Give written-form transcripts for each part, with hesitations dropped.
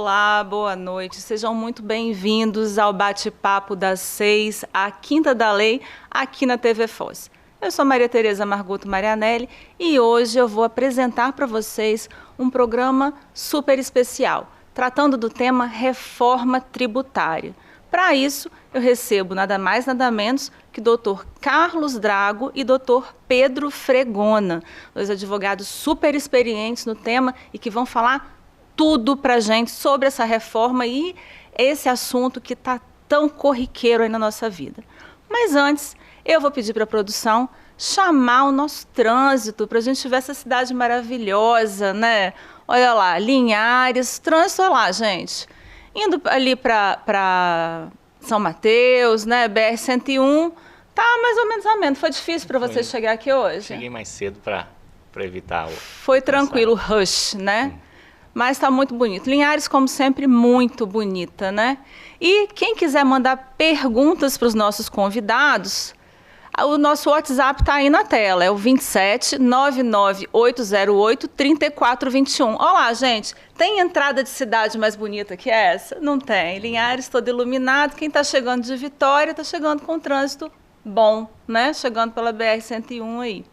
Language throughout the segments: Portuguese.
Olá, boa noite. Sejam muito bem-vindos ao bate-papo das 6, a Quinta da Lei, aqui na TV Foz. Eu sou Maria Tereza Marguto Marianelli e hoje eu vou apresentar para vocês um programa super especial, tratando do tema reforma tributária. Para isso, eu recebo nada mais, nada menos que Dr. Carlos Drago e Dr. Pedro Fregona, dois advogados super experientes no tema e que vão falar tudo para a gente sobre essa reforma e esse assunto que está tão corriqueiro aí na nossa vida. Mas antes, eu vou pedir para a produção chamar o nosso trânsito para a gente ver essa cidade maravilhosa, né? Olha lá, Linhares, trânsito, olha lá, gente. Indo ali para São Mateus, né? BR-101, tá mais ou menos ameno. Foi difícil para você chegar aqui hoje? Cheguei mais cedo para evitar o... Foi tranquilo, rush, né? Mas está muito bonito. Linhares, como sempre, muito bonita, né? E quem quiser mandar perguntas para os nossos convidados, o nosso WhatsApp está aí na tela, é o 27 99808 3421. Olá, gente, tem entrada de cidade mais bonita que essa? Não tem. Linhares todo iluminado, quem está chegando de Vitória está chegando com trânsito bom, né? Chegando pela BR-101 aí.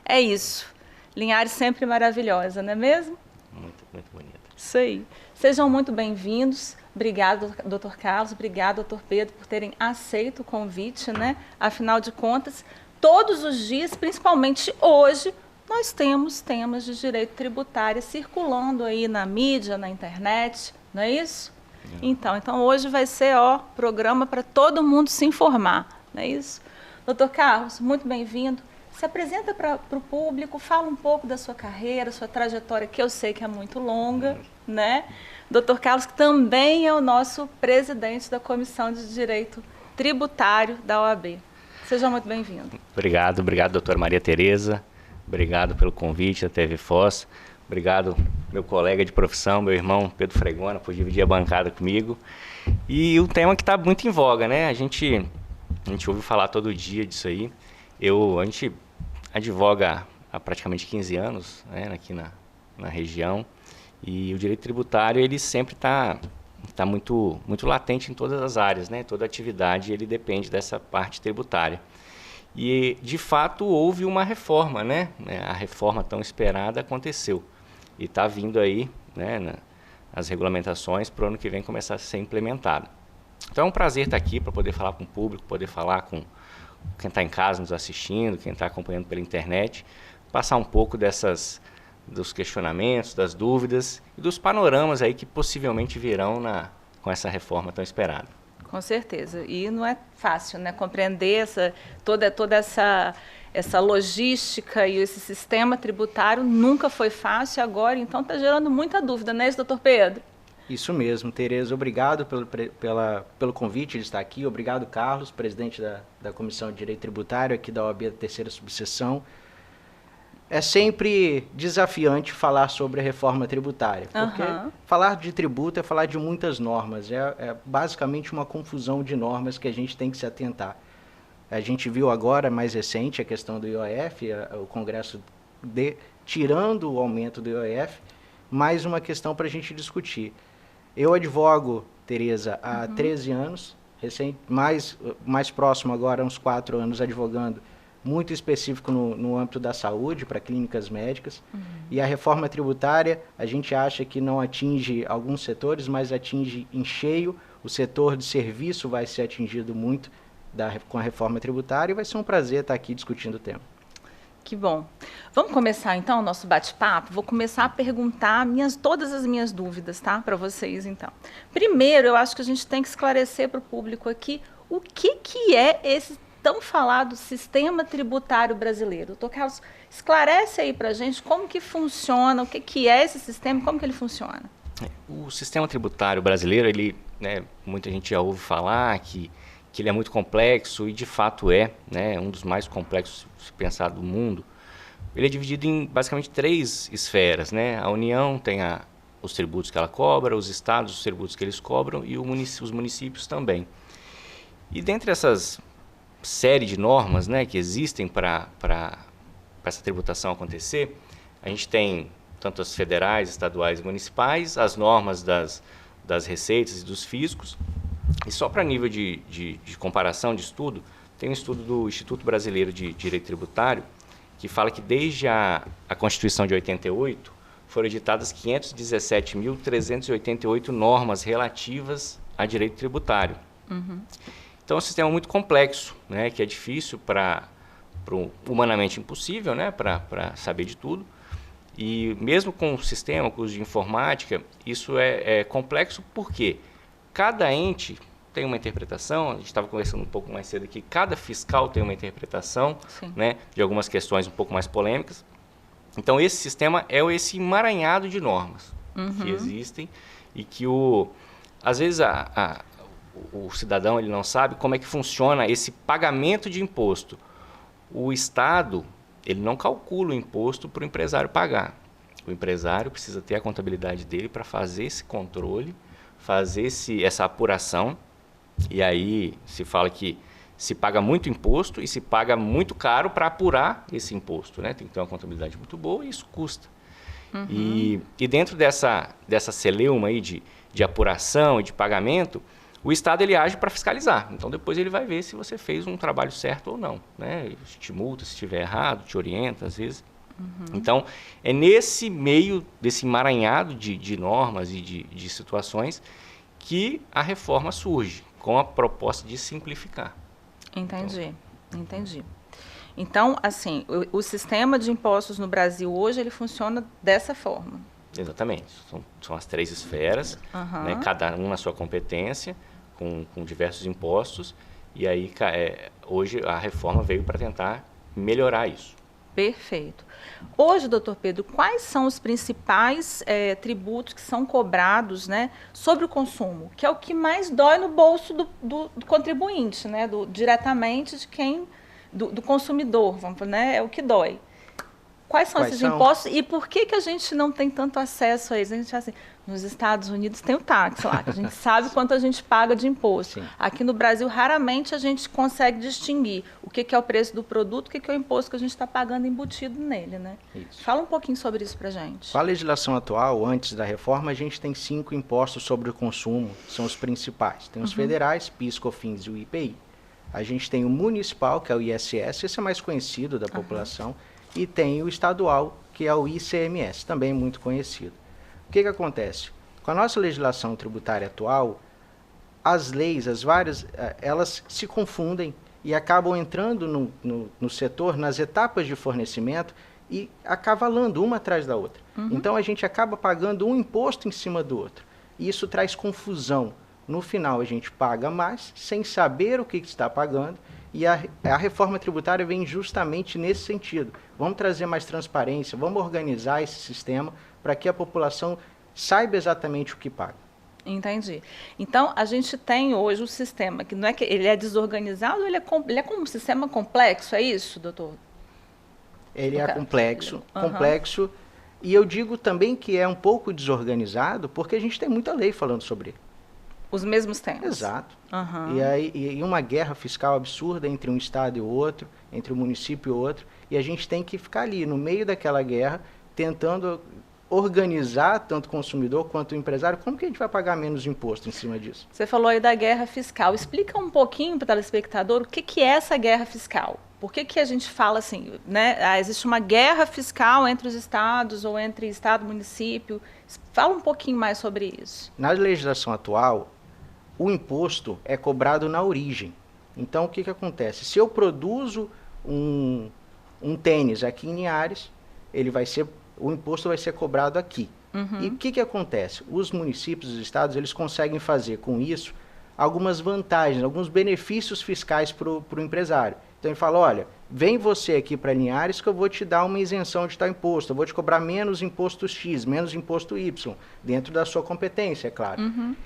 É isso. Linhares sempre maravilhosa, não é mesmo? Muito bonita. Isso aí. Sejam muito bem-vindos. Obrigado, Dr. Carlos. Obrigado, Dr. Pedro, por terem aceito o convite, né? Afinal de contas, todos os dias, principalmente hoje, nós temos temas de direito tributário circulando aí na mídia, na internet, não é isso? Então hoje vai ser, programa para todo mundo se informar, não é isso? Dr. Carlos, muito bem-vindo. Se apresenta para o público, fala um pouco da sua carreira, sua trajetória, que eu sei que é muito longa, né? Dr. Carlos, que também é o nosso presidente da Comissão de Direito Tributário da OAB. Seja muito bem-vindo. Obrigado, doutora Maria Tereza. Obrigado pelo convite da TV Foz. Obrigado, meu colega de profissão, meu irmão Pedro Fregona, por dividir a bancada comigo. E o tema que está muito em voga, né? A gente ouve falar todo dia disso aí. A gente advoga há praticamente 15 anos, né, aqui na região, e o direito tributário ele sempre está muito latente em todas as áreas, né? Toda atividade ele depende dessa parte tributária. E, de fato, houve uma reforma, né? A reforma tão esperada aconteceu e está vindo aí, né, as regulamentações para o ano que vem começar a ser implementada. Então é um prazer estar aqui para poder falar com o público, poder falar com quem está em casa nos assistindo, quem está acompanhando pela internet, passar um pouco dos questionamentos, das dúvidas e dos panoramas aí que possivelmente virão com essa reforma tão esperada. Com certeza. E não é fácil, né? Compreender toda essa logística e esse sistema tributário nunca foi fácil, agora então está gerando muita dúvida, não é isso, doutor Pedro? Isso mesmo, Tereza. Obrigado pelo convite de estar aqui. Obrigado, Carlos, presidente da Comissão de Direito Tributário aqui da OAB da Terceira Subseção. É sempre desafiante falar sobre a reforma tributária, porque falar de tributo é falar de muitas normas. É basicamente uma confusão de normas que a gente tem que se atentar. A gente viu agora, mais recente, a questão do IOF, o Congresso tirando o aumento do IOF, mais uma questão para a gente discutir. Eu advogo, Tereza, há 13 anos, mais próximo agora, há uns 4 anos, advogando, muito específico no âmbito da saúde, para clínicas médicas. E a reforma tributária, a gente acha que não atinge alguns setores, mas atinge em cheio. O setor de serviço vai ser atingido muito com a reforma tributária e vai ser um prazer estar aqui discutindo o tema. Que bom. Vamos começar, então, o nosso bate-papo? Vou começar a perguntar todas as minhas dúvidas, tá? Para vocês, então. Primeiro, eu acho que a gente tem que esclarecer para o público aqui o que é esse tão falado sistema tributário brasileiro. Doutor Carlos, esclarece aí para a gente como que funciona, o que é esse sistema e como que ele funciona. O sistema tributário brasileiro, muita gente já ouve falar que ele é muito complexo e de fato é, né, um dos mais complexos, se pensar, do mundo. Ele é dividido em basicamente 3 esferas, né? A União tem os tributos que ela cobra, os estados os tributos que eles cobram e os municípios também. E dentre essas série de normas, né, que existem para essa tributação acontecer, a gente tem tanto as federais, estaduais e municipais, as normas das receitas e dos fiscos. E só para nível de comparação, de estudo, tem um estudo do Instituto Brasileiro de Direito Tributário que fala que desde a Constituição de 88 foram editadas 517.388 normas relativas a direito tributário. Então é um sistema muito complexo, né, que é difícil humanamente impossível, né, para saber de tudo. E mesmo com o sistema, curso de informática, isso é complexo porque cada ente tem uma interpretação, a gente estava conversando um pouco mais cedo aqui, cada fiscal tem uma interpretação, né, de algumas questões um pouco mais polêmicas. Então esse sistema é esse emaranhado de normas que existem e que às vezes o cidadão ele não sabe como é que funciona esse pagamento de imposto. O Estado ele não calcula o imposto para o empresário pagar. O empresário precisa ter a contabilidade dele para fazer esse controle, fazer essa apuração. E aí se fala que se paga muito imposto e se paga muito caro para apurar esse imposto, né? Tem que ter uma contabilidade muito boa e isso custa. E dentro dessa celeuma aí de apuração e de pagamento, o Estado ele age para fiscalizar. Então depois ele vai ver se você fez um trabalho certo ou não, né? Te multa se estiver errado, te orienta às vezes. Então é nesse meio desse emaranhado de normas e de situações que a reforma surge, com a proposta de simplificar. Entendi. Então, assim, o sistema de impostos no Brasil hoje, ele funciona dessa forma. Exatamente. São as 3 esferas, né, cada uma na sua competência, com diversos impostos, e aí hoje a reforma veio para tentar melhorar isso. Perfeito. Hoje, doutor Pedro, quais são os principais tributos que são cobrados, né, sobre o consumo? Que é o que mais dói no bolso do contribuinte, né, diretamente de do consumidor, né, é o que dói. Quais são esses impostos e por que a gente não tem tanto acesso a eles? A gente assim, nos Estados Unidos tem o táxi lá, que a gente sabe quanto a gente paga de imposto. Sim. Aqui no Brasil, raramente a gente consegue distinguir o que é o preço do produto, o que é o imposto que a gente está pagando embutido nele, né? Isso. Fala um pouquinho sobre isso para a gente. Com a legislação atual, antes da reforma, a gente tem 5 impostos sobre o consumo, são os principais. Tem os federais, PIS, COFINS e o IPI. A gente tem o municipal, que é o ISS, esse é mais conhecido da população. E tem o estadual, que é o ICMS, também muito conhecido. O que acontece? Com a nossa legislação tributária atual, as leis, as várias, elas se confundem e acabam entrando no setor, nas etapas de fornecimento e acavalando uma atrás da outra. Então, a gente acaba pagando um imposto em cima do outro. E isso traz confusão. No final, a gente paga mais, sem saber o que está pagando. E a reforma tributária vem justamente nesse sentido. Vamos trazer mais transparência, vamos organizar esse sistema para que a população saiba exatamente o que paga. Entendi. Então, a gente tem hoje um sistema que não é que ele é desorganizado, ele é como um sistema complexo, é isso, doutor? Ele é complexo, e eu digo também que é um pouco desorganizado porque a gente tem muita lei falando sobre ele. Os mesmos temas. Exato. E uma guerra fiscal absurda entre um estado e o outro, entre um município e outro, e a gente tem que ficar ali, no meio daquela guerra, tentando organizar tanto o consumidor quanto o empresário. Como que a gente vai pagar menos imposto em cima disso? Você falou aí da guerra fiscal. Explica um pouquinho para o telespectador o que é essa guerra fiscal. Por que a gente fala assim, né? Existe uma guerra fiscal entre os estados ou entre estado e município. Fala um pouquinho mais sobre isso. Na legislação atual, o imposto é cobrado na origem. Então, o que acontece? Se eu produzo um tênis aqui em Linhares, o imposto vai ser cobrado aqui. E o que acontece? Os municípios, os estados, eles conseguem fazer com isso algumas vantagens, alguns benefícios fiscais para o empresário. Então, ele fala, olha, vem você aqui para Linhares que eu vou te dar uma isenção de tal imposto, eu vou te cobrar menos imposto X, menos imposto Y, dentro da sua competência, é claro.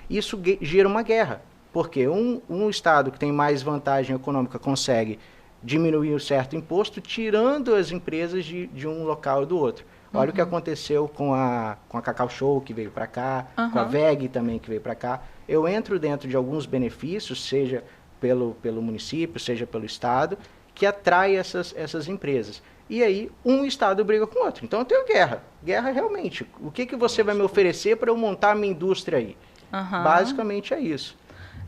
Isso gera uma guerra, porque um estado que tem mais vantagem econômica consegue diminuir um certo imposto, tirando as empresas de um local e do outro. Olha o que aconteceu com a Cacau Show, que veio para cá, com a VEG também, que veio para cá. Eu entro dentro de alguns benefícios, seja pelo município, seja pelo estado, que atrai essas empresas. E aí, um estado briga com o outro. Então, eu tenho guerra. Guerra realmente. O que você vai me oferecer para eu montar a minha indústria aí? Aham. Basicamente é isso.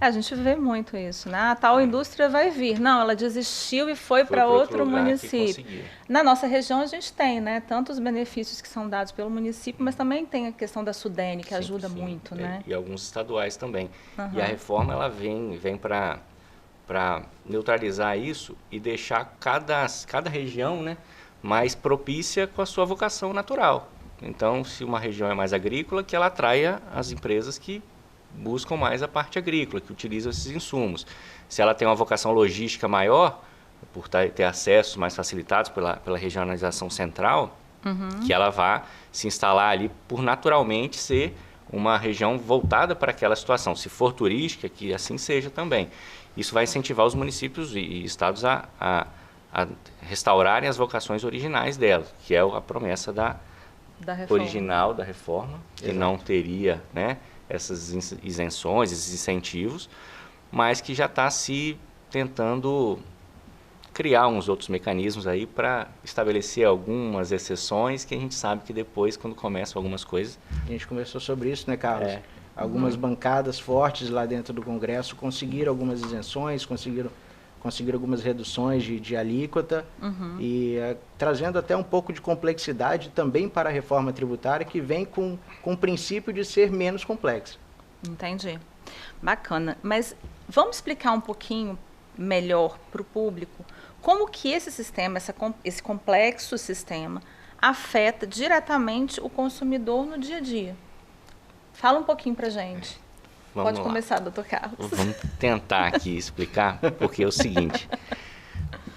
A gente vê muito isso, né? A tal indústria vai vir. Não, ela desistiu e foi para pra outro lugar que município. conseguiu. Na nossa região a gente tem, né? Tantos benefícios que são dados pelo município, mas também tem a questão da Sudene, que Sim, ajuda sim. muito, né? E alguns estaduais também. Aham. E a reforma ela vem para neutralizar isso e deixar cada região, né, mais propícia com a sua vocação natural. Então, se uma região é mais agrícola, que ela atraia as empresas que buscam mais a parte agrícola, que utilizam esses insumos. Se ela tem uma vocação logística maior, por ter acessos mais facilitados pela regionalização central, que ela vá se instalar ali por naturalmente ser uma região voltada para aquela situação. Se for turística, que assim seja também. Isso vai incentivar os municípios e estados a restaurarem as vocações originais delas, que é a promessa Da reforma. original da reforma, que Exato. não teria, né, essas isenções, esses incentivos, mas que já está se tentando criar uns outros mecanismos aí para estabelecer algumas exceções que a gente sabe que depois, quando começam algumas coisas... A gente conversou sobre isso, né, Carlos? É. Algumas bancadas fortes lá dentro do Congresso conseguiram algumas isenções, conseguiram algumas reduções de alíquota e trazendo até um pouco de complexidade também para a reforma tributária, que vem com o princípio de ser menos complexa. Entendi. Bacana. Mas vamos explicar um pouquinho melhor para o público como que esse sistema, esse complexo sistema, afeta diretamente o consumidor no dia a dia. Fala um pouquinho para a gente. Vamos Pode lá. começar, doutor Carlos. Vamos tentar aqui explicar, porque é o seguinte,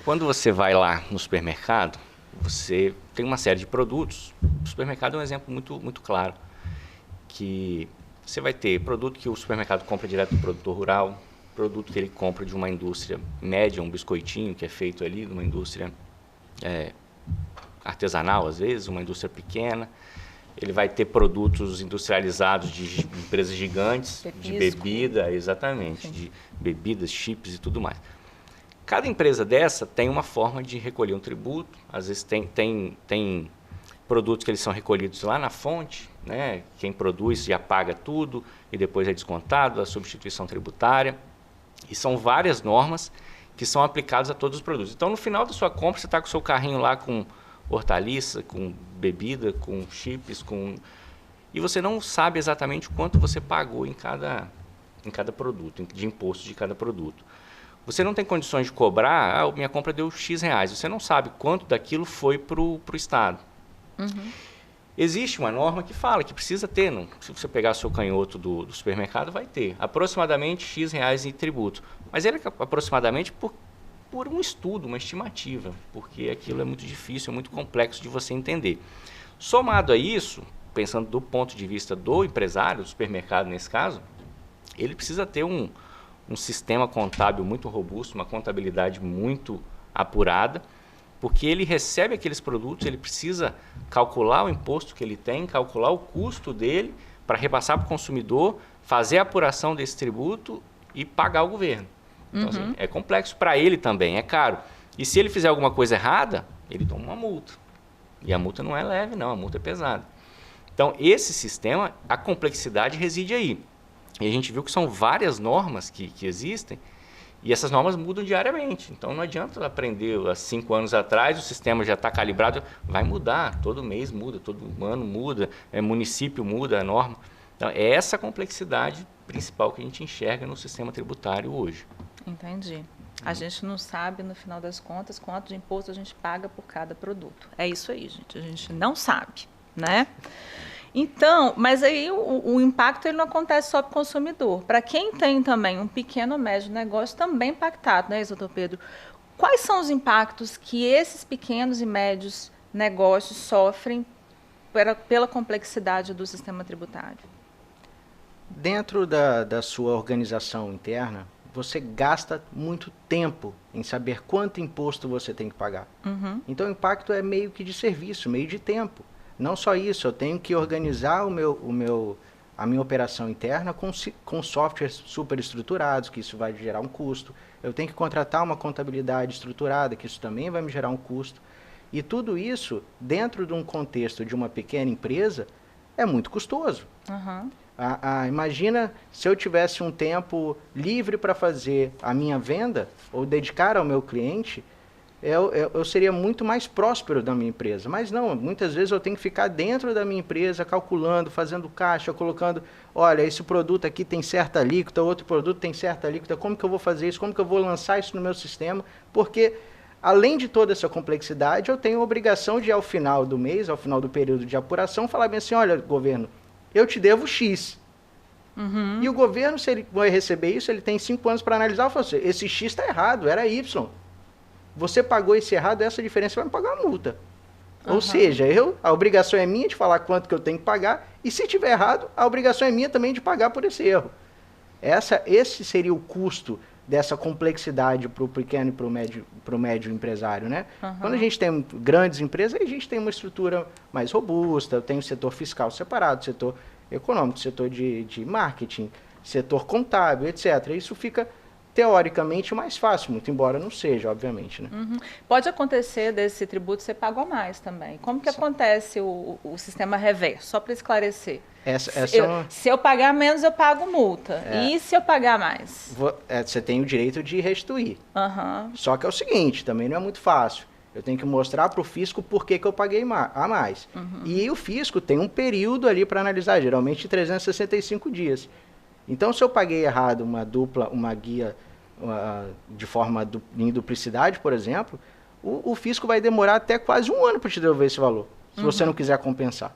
quando você vai lá no supermercado, você tem uma série de produtos. O supermercado é um exemplo muito claro, que você vai ter produto que o supermercado compra direto do produtor rural, produto que ele compra de uma indústria média, um biscoitinho que é feito ali, de uma indústria artesanal, às vezes, uma indústria pequena. Ele vai ter produtos industrializados de empresas gigantes, de bebida, exatamente, Sim. de bebidas, chips e tudo mais. Cada empresa dessa tem uma forma de recolher um tributo, às vezes tem produtos que eles são recolhidos lá na fonte, né? Quem produz já paga tudo e depois é descontado a substituição tributária. E são várias normas que são aplicadas a todos os produtos. Então, no final da sua compra, você está com o seu carrinho lá com hortaliça, com bebida, com chips, e você não sabe exatamente o quanto você pagou em cada produto, de imposto de cada produto. Você não tem condições de cobrar, minha compra deu X reais, você não sabe quanto daquilo foi para o Estado. Existe uma norma que fala que precisa ter, não, se você pegar o seu canhoto do supermercado, vai ter aproximadamente X reais em tributo. Mas ele é aproximadamente por um estudo, uma estimativa, porque aquilo é muito difícil, é muito complexo de você entender. Somado a isso, pensando do ponto de vista do empresário, do supermercado nesse caso, ele precisa ter um sistema contábil muito robusto, uma contabilidade muito apurada, porque ele recebe aqueles produtos, ele precisa calcular o imposto que ele tem, calcular o custo dele para repassar para o consumidor, fazer a apuração desse tributo e pagar ao governo. Então, assim, é complexo para ele também, é caro. E se ele fizer alguma coisa errada, ele toma uma multa. E a multa não é leve, não, a multa é pesada. Então, esse sistema, a complexidade reside aí. E a gente viu que são várias normas que existem, e essas normas mudam diariamente. Então, não adianta aprender há 5 anos atrás, o sistema já está calibrado, vai mudar, todo mês muda, todo ano muda, município muda a norma. Então, é essa complexidade principal que a gente enxerga no sistema tributário hoje. Entendi. A gente não sabe, no final das contas, quanto de imposto a gente paga por cada produto. É isso aí, gente. A gente não sabe, né? Então, mas aí o impacto ele não acontece só para o consumidor. Para quem tem também um pequeno ou médio negócio, também impactado, né, doutor Pedro? Quais são os impactos que esses pequenos e médios negócios sofrem pela complexidade do sistema tributário? Dentro da sua organização interna, você gasta muito tempo em saber quanto imposto você tem que pagar. Então, o impacto é meio que de serviço, meio de tempo. Não só isso, eu tenho que organizar a minha operação interna com softwares super estruturados, que isso vai gerar um custo. Eu tenho que contratar uma contabilidade estruturada, que isso também vai me gerar um custo. E tudo isso, dentro de um contexto de uma pequena empresa, é muito custoso. Imagina se eu tivesse um tempo livre para fazer a minha venda ou dedicar ao meu cliente, eu seria muito mais próspero da minha empresa. Mas não, muitas vezes eu tenho que ficar dentro da minha empresa, calculando, fazendo caixa, colocando, olha, esse produto aqui tem certa alíquota, outro produto tem certa alíquota, como que eu vou fazer isso, como que eu vou lançar isso no meu sistema, porque além de toda essa complexidade, eu tenho a obrigação de, ao final do mês, ao final do período de apuração, falar bem assim, olha, governo, eu te devo X. E o governo, se ele vai receber isso, ele tem 5 anos para analisar e falar assim, esse X está errado, era Y. Você pagou esse errado, essa diferença vai me pagar uma multa. Ou seja, a obrigação é minha de falar quanto que eu tenho que pagar, e se tiver errado, a obrigação é minha também de pagar por esse erro. Esse seria o custo dessa complexidade para o pequeno e para o médio empresário, né? Quando a gente tem grandes empresas, a gente tem uma estrutura mais robusta, tem o setor fiscal separado, setor econômico, setor de marketing, setor contábil, etc. Isso fica teoricamente mais fácil, muito embora não seja, obviamente, né? Pode acontecer desse tributo ser pago a mais também. Como que acontece o sistema reverso? Só para esclarecer. Se eu pagar menos, eu pago multa. E se eu pagar mais? Você tem o direito de restituir. Só que é o seguinte, também não é muito fácil. Eu tenho que mostrar para o fisco por que eu paguei a mais. E o fisco tem um período ali para analisar, geralmente 365 dias. Então, se eu paguei errado uma guia de forma em duplicidade, por exemplo, o fisco vai demorar até quase 1 ano para te devolver esse valor, se você não quiser compensar.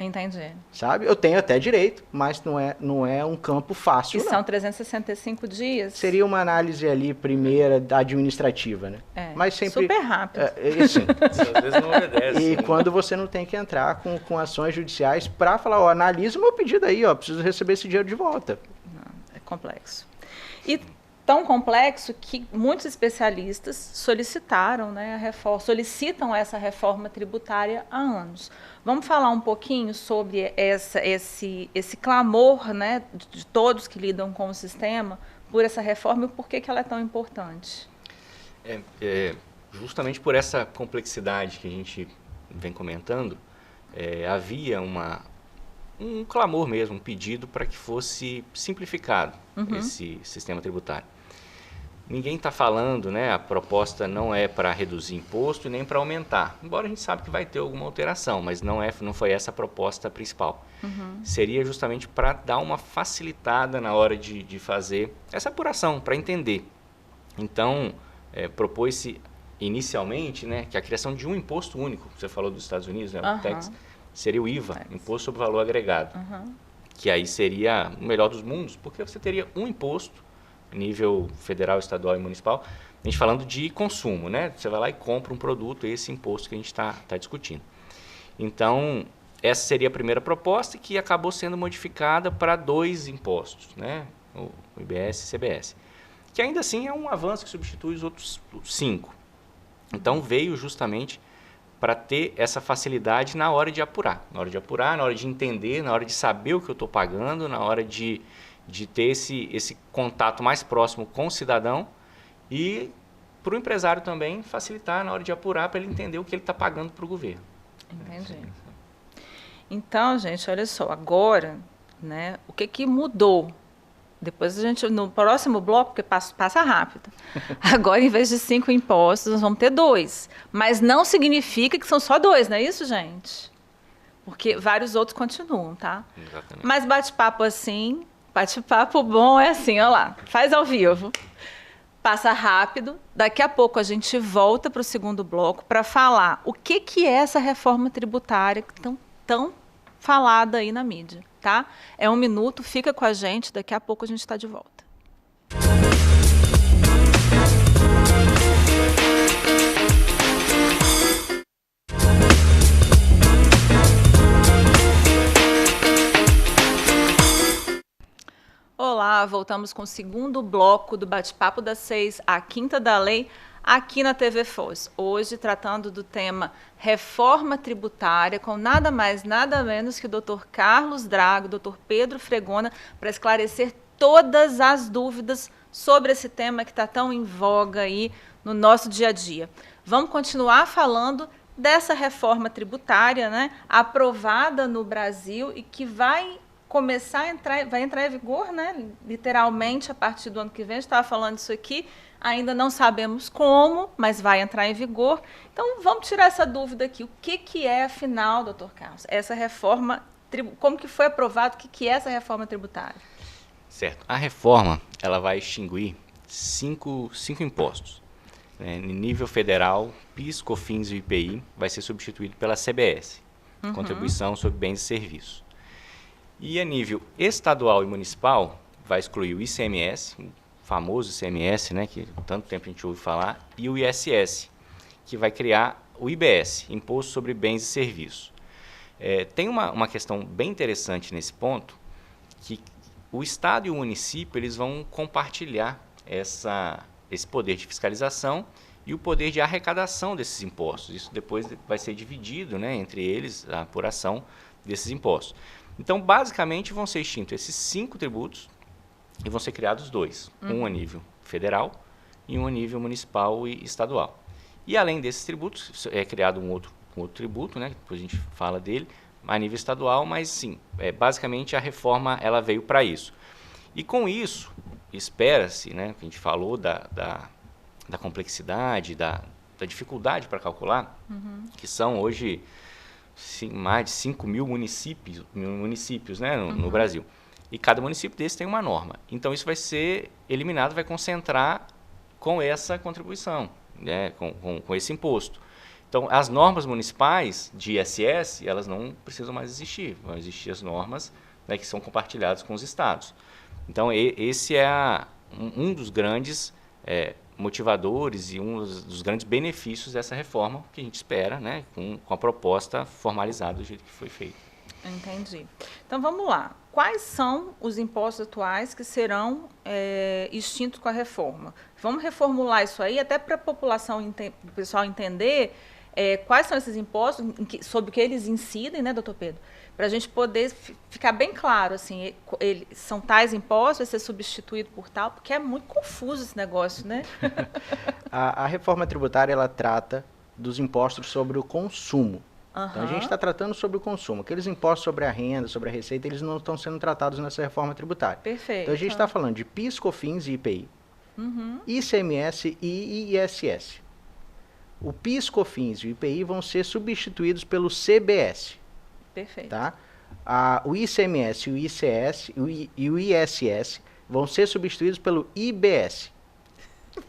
Entendi. Sabe? Eu tenho até direito, mas não é um campo fácil. E são 365 dias? Seria uma análise ali primeira administrativa, né? Mas sempre super rápido. Isso. Às vezes não obedece. E quando você não tem que entrar com ações judiciais para falar, analisa o meu pedido aí, preciso receber esse dinheiro de volta. Não, é complexo. E tão complexo que muitos especialistas solicitam essa reforma tributária há anos. Vamos falar um pouquinho sobre esse clamor, né, de todos que lidam com o sistema por essa reforma e por que ela é tão importante? Justamente por essa complexidade que a gente vem comentando, havia um clamor mesmo, um pedido para que fosse simplificado esse sistema tributário. Ninguém está falando, né, a proposta não é para reduzir imposto e nem para aumentar, embora a gente sabe que vai ter alguma alteração, mas não foi essa a proposta principal. Seria justamente para dar uma facilitada na hora de fazer essa apuração, para entender. Então, propôs-se inicialmente, né, que a criação de um imposto único, você falou dos Estados Unidos, né, o tax, seria o IVA, Imposto sobre Valor Agregado, que aí seria o melhor dos mundos, porque você teria um imposto, nível federal, estadual e municipal, a gente falando de consumo, né? Você vai lá e compra um produto, esse imposto que a gente está discutindo. Então, essa seria a primeira proposta que acabou sendo modificada para 2 impostos, né? O IBS e CBS, que ainda assim é um avanço que substitui os outros 5. Então, veio justamente para ter essa facilidade na hora de apurar, na hora de entender, na hora de saber o que eu estou pagando, na hora de ter esse contato mais próximo com o cidadão e para o empresário também facilitar na hora de apurar para ele entender o que ele está pagando para o governo. Entendi. Então, gente, olha só, agora, né, o que mudou? Depois a gente, no próximo bloco, porque passa rápido, agora em vez de 5 impostos, nós vamos ter 2. Mas não significa que são só 2, não é isso, gente? Porque vários outros continuam, tá? Exatamente. Mas bate-papo assim... Bate-papo bom é assim, olha lá, faz ao vivo, passa rápido, daqui a pouco a gente volta para o segundo bloco para falar o que é essa reforma tributária tão falada aí na mídia, tá? É 1 minuto, fica com a gente, daqui a pouco a gente está de volta. Olá, voltamos com o segundo bloco do Bate-Papo das 6, a Quinta da Lei, aqui na TV Foz. Hoje tratando do tema reforma tributária, com nada mais, nada menos que o Dr. Carlos Drago, Dr. Pedro Fregona, para esclarecer todas as dúvidas sobre esse tema que está tão em voga aí no nosso dia a dia. Vamos continuar falando dessa reforma tributária, né, aprovada no Brasil e que vai vai entrar em vigor, né? Literalmente, a partir do ano que vem. A gente estava falando isso aqui, ainda não sabemos como, mas vai entrar em vigor. Então, vamos tirar essa dúvida aqui. O que é, afinal, doutor Carlos, essa reforma, como que foi aprovado, o que é essa reforma tributária? Certo. A reforma, ela vai extinguir cinco impostos. Em nível federal, PIS, COFINS e IPI vai ser substituído pela CBS, Contribuição sobre Bens e Serviços. E a nível estadual e municipal, vai excluir o ICMS, o famoso ICMS, né, que tanto tempo a gente ouve falar, e o ISS, que vai criar o IBS, Imposto sobre Bens e Serviços. Tem uma questão bem interessante nesse ponto, que o Estado e o município eles vão compartilhar esse poder de fiscalização e o poder de arrecadação desses impostos. Isso depois vai ser dividido, né, entre eles, a apuração desses impostos. Então, basicamente, vão ser extintos esses 5 tributos e vão ser criados 2, um a nível federal e um a nível municipal e estadual. E, além desses tributos, é criado um outro tributo, né, depois a gente fala dele, a nível estadual, mas, sim, basicamente, a reforma ela veio para isso. E, com isso, espera-se, né, que a gente falou da complexidade, da dificuldade para calcular, que são hoje mais de 5 mil municípios, né, no Brasil. E cada município desse tem uma norma. Então, isso vai ser eliminado, vai concentrar com essa contribuição, né, com esse imposto. Então, as normas municipais de ISS, elas não precisam mais existir. Vão existir as normas, né, que são compartilhadas com os estados. Então, esse é um dos grandes motivadores e um dos grandes benefícios dessa reforma que a gente espera, né, com a proposta formalizada do jeito que foi feito. Entendi. Então, vamos lá. Quais são os impostos atuais que serão extintos com a reforma? Vamos reformular isso aí, até para a população, o pessoal entender quais são esses impostos, sobre o que eles incidem, né, doutor Pedro? Para a gente poder ficar bem claro, assim, são tais impostos, vai ser substituído por tal, porque é muito confuso esse negócio, né? A reforma tributária, ela trata dos impostos sobre o consumo. Então, a gente está tratando sobre o consumo. Aqueles impostos sobre a renda, sobre a receita, eles não estão sendo tratados nessa reforma tributária. Perfeito. Então, a gente está falando de PIS, COFINS e IPI, ICMS e ISS. O PIS, COFINS e o IPI vão ser substituídos pelo CBS. Perfeito. Tá? O ICMS, o ICS e o ISS vão ser substituídos pelo IBS.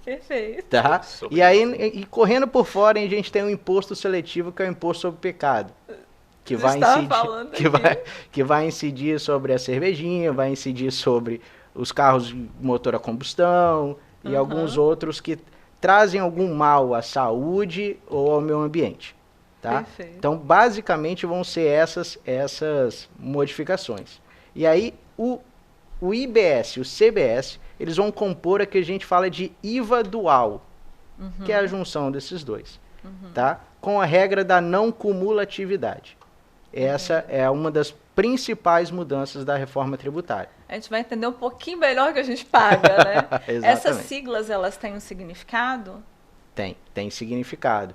Perfeito. Tá? E aí, correndo por fora, a gente tem um imposto seletivo, que é o imposto sobre pecado. Que vai incidir sobre a cervejinha, vai incidir sobre os carros de motor a combustão e alguns outros que trazem algum mal à saúde ou ao meio ambiente. Tá? Perfeito. Então, basicamente, vão ser essas modificações. E aí, o IBS e o CBS, eles vão compor a que a gente fala de IVA dual, que é a junção desses dois, tá? Com a regra da não cumulatividade. Essa é uma das principais mudanças da reforma tributária. A gente vai entender um pouquinho melhor que a gente paga, né? Exatamente. Essas siglas, elas têm um significado? Tem significado.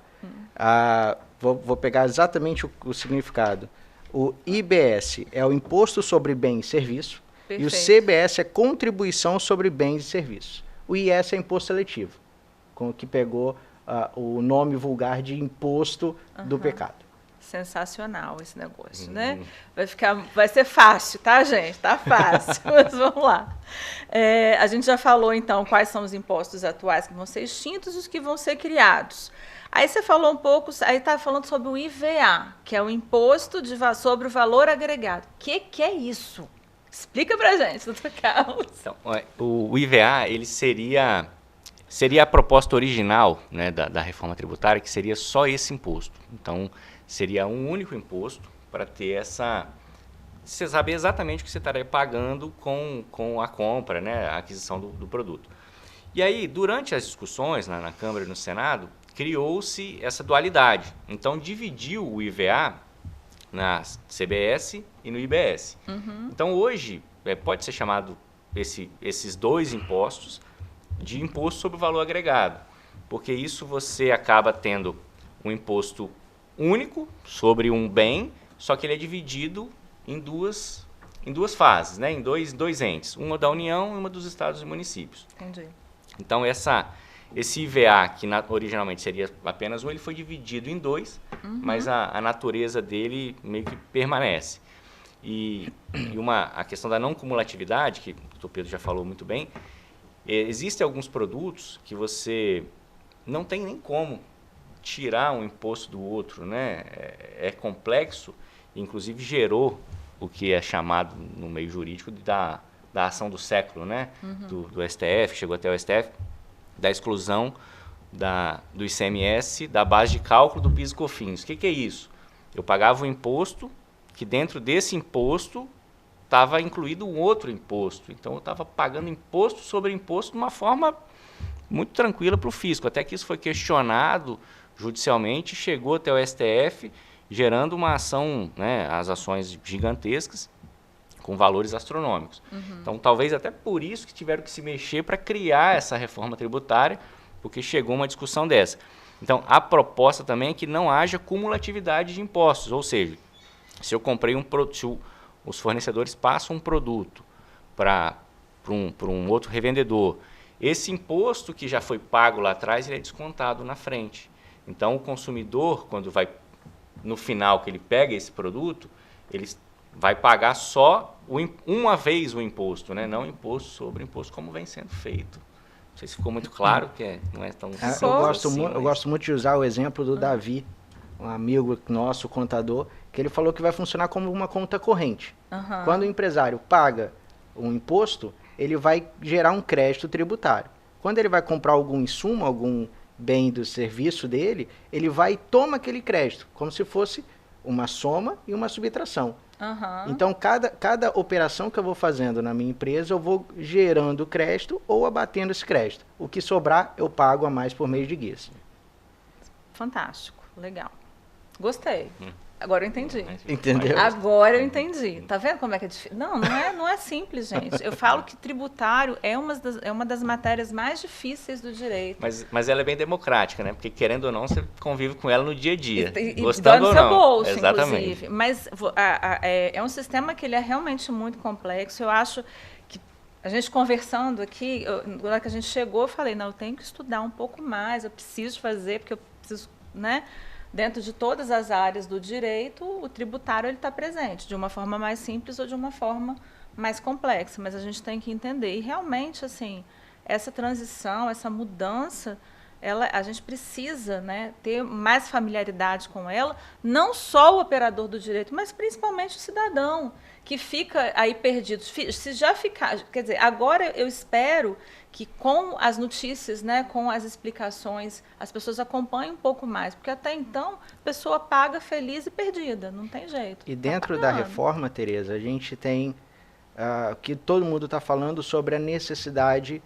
Vou pegar exatamente o significado. O IBS é o Imposto sobre Bens e Serviços. Perfeito. E o CBS é Contribuição sobre Bens e Serviços. O IS é Imposto Seletivo, que pegou o nome vulgar de Imposto do Pecado. Sensacional esse negócio, né? Vai ser fácil, tá, gente? Tá fácil, mas vamos lá. A gente já falou, então, quais são os impostos atuais que vão ser extintos e os que vão ser criados. Aí você falou um pouco, aí está falando sobre o IVA, que é o Imposto sobre o Valor Agregado. O que é isso? Explica pra gente, doutor Carlos. Então, o IVA, ele seria a proposta original, né, da reforma tributária, que seria só esse imposto. Então, seria um único imposto para ter você saber exatamente o que você estaria pagando com a compra, né, a aquisição do produto. E aí, durante as discussões na Câmara e no Senado, criou-se essa dualidade. Então, dividiu o IVA na CBS e no IBS. Então, hoje, pode ser chamado esses dois impostos de imposto sobre o valor agregado, porque isso você acaba tendo um imposto único sobre um bem, só que ele é dividido em duas em duas fases, né? Em dois entes, uma da União e uma dos estados e municípios. Entendi. Então, esse IVA, que originalmente seria apenas um, ele foi dividido em dois, mas a natureza dele meio que permanece. E a questão da não cumulatividade, que o doutor Pedro já falou muito bem, existem alguns produtos que você não tem nem como tirar um imposto do outro, né? É complexo, inclusive gerou o que é chamado no meio jurídico da ação do século, né? Do STF, chegou até o STF, da exclusão do ICMS da base de cálculo do PIS e COFINS. O que é isso? Eu pagava um imposto que dentro desse imposto estava incluído um outro imposto. Então, eu estava pagando imposto sobre imposto de uma forma muito tranquila para o fisco. Até que isso foi questionado judicialmente, chegou até o STF, gerando uma ação, né, as ações gigantescas, com valores astronômicos. Então, talvez até por isso que tiveram que se mexer para criar essa reforma tributária, porque chegou uma discussão dessa. Então, a proposta também é que não haja cumulatividade de impostos, ou seja, se eu comprei se os fornecedores passam um produto para um outro revendedor, esse imposto que já foi pago lá atrás, ele é descontado na frente. Então, o consumidor, quando vai, no final que ele pega esse produto, ele vai pagar só uma vez o imposto, né? Não imposto sobre imposto, como vem sendo feito. Não sei se ficou muito claro, que não é tão simples assim, eu gosto muito de usar o exemplo do Davi, um amigo nosso, contador, que ele falou que vai funcionar como uma conta corrente. Quando o empresário paga um imposto, ele vai gerar um crédito tributário. Quando ele vai comprar algum insumo, algum bem do serviço dele, ele vai e toma aquele crédito, como se fosse uma soma e uma subtração. Então, cada operação que eu vou fazendo na minha empresa, eu vou gerando crédito ou abatendo esse crédito. O que sobrar, eu pago a mais por mês de guias. Fantástico, legal. Gostei. Agora eu entendi. Entendeu? Agora eu entendi. Tá vendo como é que é difícil? Não é simples, gente. Eu falo que tributário é uma das matérias mais difíceis do direito. Mas ela é bem democrática, né? Porque, querendo ou não, você convive com ela no dia a dia. Gostando ou não. Bolso, exatamente. Inclusive. Mas é um sistema que ele é realmente muito complexo. Eu acho que a gente conversando aqui, na hora que a gente chegou, eu falei, não, eu tenho que estudar um pouco mais, eu preciso fazer, porque eu preciso, né? Dentro de todas as áreas do direito, o tributário está presente, de uma forma mais simples ou de uma forma mais complexa, mas a gente tem que entender. E realmente, assim, essa transição, essa mudança, a gente precisa, né, ter mais familiaridade com ela, não só o operador do direito, mas principalmente o cidadão, que fica aí perdido. Se já ficar, quer dizer, agora eu espero que com as notícias, né, com as explicações, as pessoas acompanhem um pouco mais, porque até então a pessoa paga feliz e perdida, não tem jeito. E dentro da reforma, Tereza, a gente tem que todo mundo está falando sobre a necessidade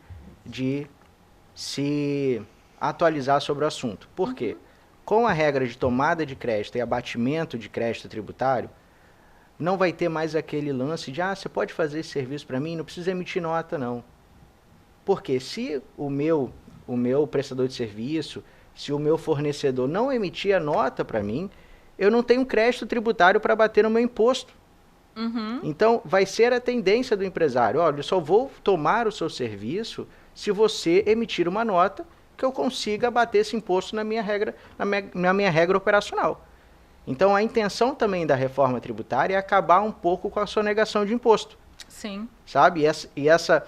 de se atualizar sobre o assunto. Por quê? Com a regra de tomada de crédito e abatimento de crédito tributário, não vai ter mais aquele lance de, você pode fazer esse serviço para mim, não precisa emitir nota, não. Porque se o meu prestador de serviço, se o meu fornecedor não emitir a nota para mim, eu não tenho crédito tributário para bater no meu imposto. Então, vai ser a tendência do empresário. Olha, eu só vou tomar o seu serviço se você emitir uma nota que eu consiga bater esse imposto na minha regra operacional. Então, a intenção também da reforma tributária é acabar um pouco com a sonegação de imposto. Sim. Sabe? E essa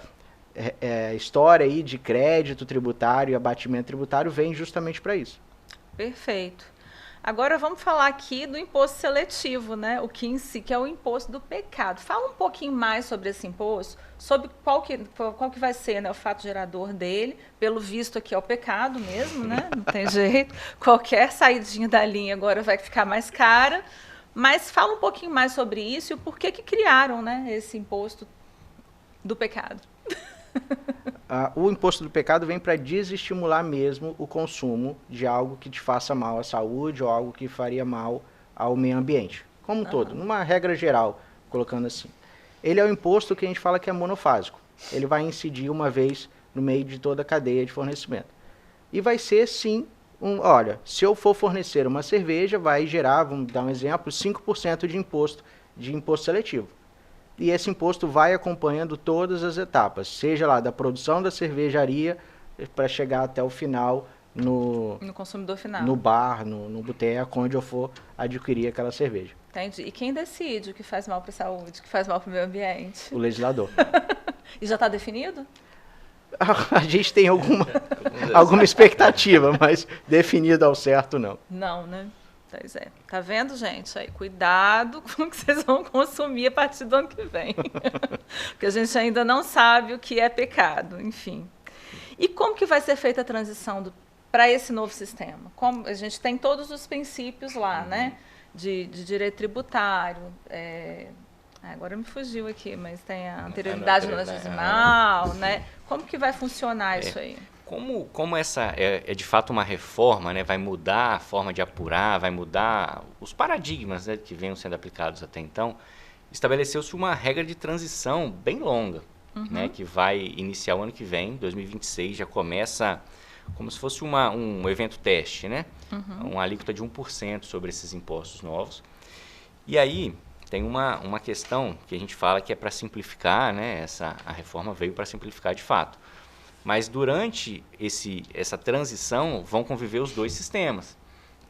história aí de crédito tributário e abatimento tributário vem justamente para isso. Perfeito. Agora vamos falar aqui do imposto seletivo, né? O que em si que é o imposto do pecado. Fala um pouquinho mais sobre esse imposto, sobre qual que vai ser, né, o fato gerador dele. Pelo visto aqui é o pecado mesmo, né? Não tem jeito. Qualquer saidinha da linha agora vai ficar mais cara. Mas fala um pouquinho mais sobre isso e o porquê que criaram, né, esse imposto do pecado. O imposto do pecado vem para desestimular mesmo o consumo de algo que te faça mal à saúde ou algo que faria mal ao meio ambiente. Como um todo, numa regra geral, colocando assim. Ele é o imposto que a gente fala que é monofásico. Ele vai incidir uma vez no meio de toda a cadeia de fornecimento. E vai ser, sim, olha, se eu for fornecer uma cerveja, vai gerar, vamos dar um exemplo, 5% de imposto seletivo. e esse imposto vai acompanhando todas as etapas, seja lá da produção da cervejaria para chegar até o final no consumidor final. No bar, no boteco, onde eu for adquirir aquela cerveja. Entendi. E quem decide o que faz mal para a saúde, o que faz mal para o meio ambiente? O legislador. E já está definido? A gente tem alguma expectativa, mas definido ao certo, não. Não, né? Pois é. Tá vendo, gente? Aí, cuidado com o que vocês vão consumir a partir do ano que vem. Porque a gente ainda não sabe o que é pecado, enfim. E como que vai ser feita a transição para esse novo sistema? Como a gente tem todos os princípios lá, né? De direito tributário, agora me fugiu aqui, mas tem a anterioridade no legislacional, né? Como que vai funcionar isso aí? Como essa é de fato uma reforma, né? Vai mudar a forma de apurar, vai mudar os paradigmas, né, que venham sendo aplicados até então, estabeleceu-se uma regra de transição bem longa, né? Que vai iniciar o ano que vem, 2026, já começa como se fosse um evento teste, né? Uma alíquota de 1% sobre esses impostos novos. E aí tem uma questão que a gente fala que é para simplificar, né? A reforma veio para simplificar de fato. Mas durante essa transição vão conviver os dois sistemas.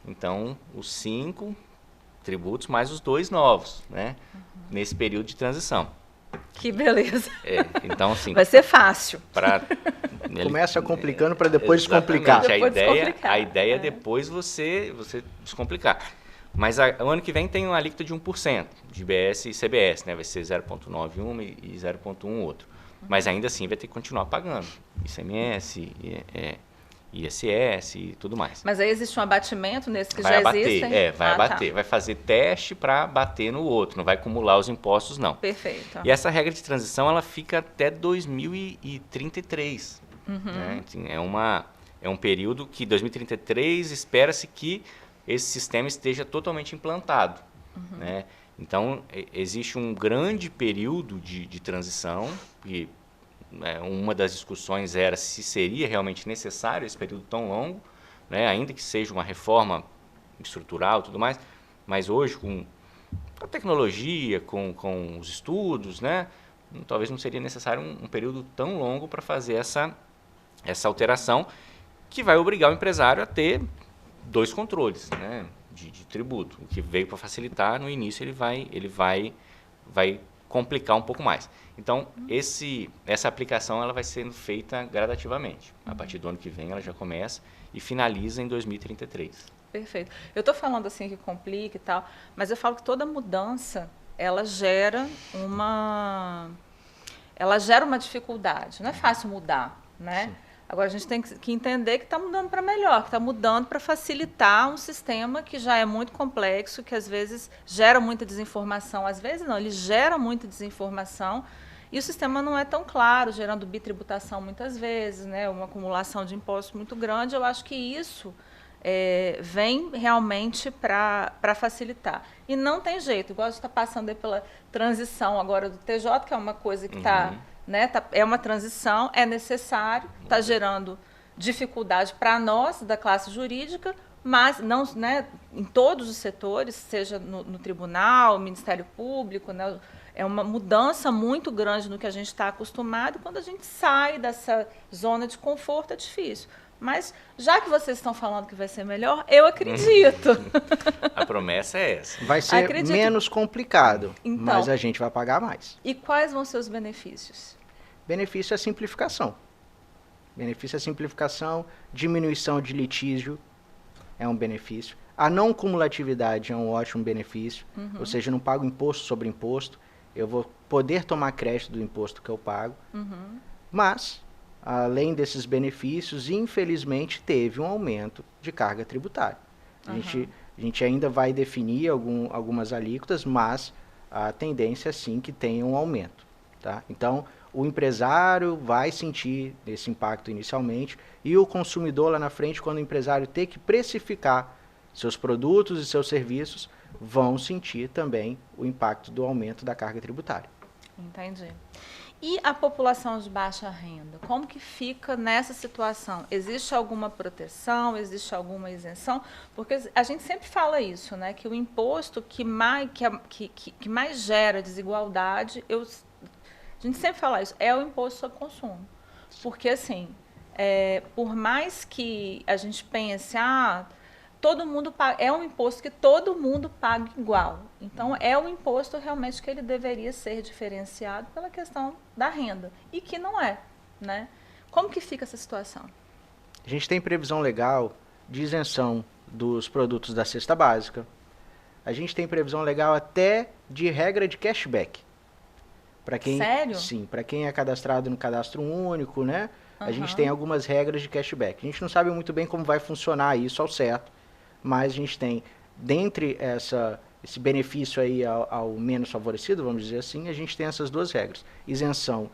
Então, os 5 tributos mais os 2 novos, né? Nesse período de transição. Que beleza. Então, assim, vai ser fácil. Começa complicando para depois descomplicar. A ideia é depois você descomplicar. Mas o ano que vem tem uma alíquota de 1% de IBS e CBS, né? Vai ser 0,91 e 0,1 outro. Mas ainda assim vai ter que continuar pagando ICMS, ISS e tudo mais. Mas aí existe um abatimento nesse que vai já abater, existem? Vai abater. Tá. Vai fazer teste para bater no outro, não vai acumular os impostos, não. Perfeito. E essa regra de transição ela fica até 2033. Né? Assim, é um período que 2033 espera-se que esse sistema esteja totalmente implantado. Né? Então, existe um grande período de transição, e uma das discussões era se seria realmente necessário esse período tão longo, né? Ainda que seja uma reforma estrutural e tudo mais, mas hoje, com a tecnologia, com os estudos, né? Talvez não seria necessário um período tão longo para fazer essa alteração, que vai obrigar o empresário a ter 2 controles, né? De tributo. O que veio para facilitar, no início ele vai complicar um pouco mais. Então, essa aplicação ela vai sendo feita gradativamente. A partir do ano que vem ela já começa e finaliza em 2033. Perfeito. Eu estou falando assim que complica e tal, mas eu falo que toda mudança ela gera uma dificuldade. Não é fácil mudar, né? Sim. Agora, a gente tem que entender que está mudando para melhor, que está mudando para facilitar um sistema que já é muito complexo, que às vezes gera muita desinformação. Às vezes não, ele gera muita desinformação e o sistema não é tão claro, gerando bitributação muitas vezes, né? Uma acumulação de impostos muito grande. Eu acho que isso vem realmente para facilitar. E não tem jeito, igual a gente está passando aí pela transição agora do TJ, que é uma coisa que está... Né, é uma transição, é necessário, está gerando dificuldade para nós, da classe jurídica, mas não, né, em todos os setores, seja no tribunal, Ministério Público, né, é uma mudança muito grande no que a gente está acostumado, e quando a gente sai dessa zona de conforto é difícil. Mas, já que vocês estão falando que vai ser melhor, eu acredito. A promessa é essa. Vai ser menos complicado, então, mas a gente vai pagar mais. E quais vão ser os benefícios? Benefício é a simplificação. Benefício é a simplificação, diminuição de litígio é um benefício. A não cumulatividade é um ótimo benefício, ou seja, eu não pago imposto sobre imposto, eu vou poder tomar crédito do imposto que eu pago, mas... Além desses benefícios, infelizmente, teve um aumento de carga tributária. A gente ainda vai definir algumas alíquotas, mas a tendência é sim que tenha um aumento. Tá? Então, o empresário vai sentir esse impacto inicialmente e o consumidor lá na frente, quando o empresário ter que precificar seus produtos e seus serviços, vão sentir também o impacto do aumento da carga tributária. Entendi. E a população de baixa renda, como que fica nessa situação? Existe alguma proteção, existe alguma isenção? Porque a gente sempre fala isso, né? Que o imposto que mais gera desigualdade, a gente sempre fala isso, é o imposto sobre consumo. Porque, assim, por mais que a gente pense, todo mundo paga, é um imposto que todo mundo paga igual. Então, é um imposto realmente que ele deveria ser diferenciado pela questão da renda. E que não é, né? Como que fica essa situação? A gente tem previsão legal de isenção dos produtos da cesta básica. A gente tem previsão legal até de regra de cashback. Sério? Sim, para quem é cadastrado no cadastro único, né? Uhum. A gente tem algumas regras de cashback. A gente não sabe muito bem como vai funcionar isso ao certo, mas a gente tem, dentre esse benefício aí ao menos favorecido, vamos dizer assim, a gente tem essas duas regras. Isenção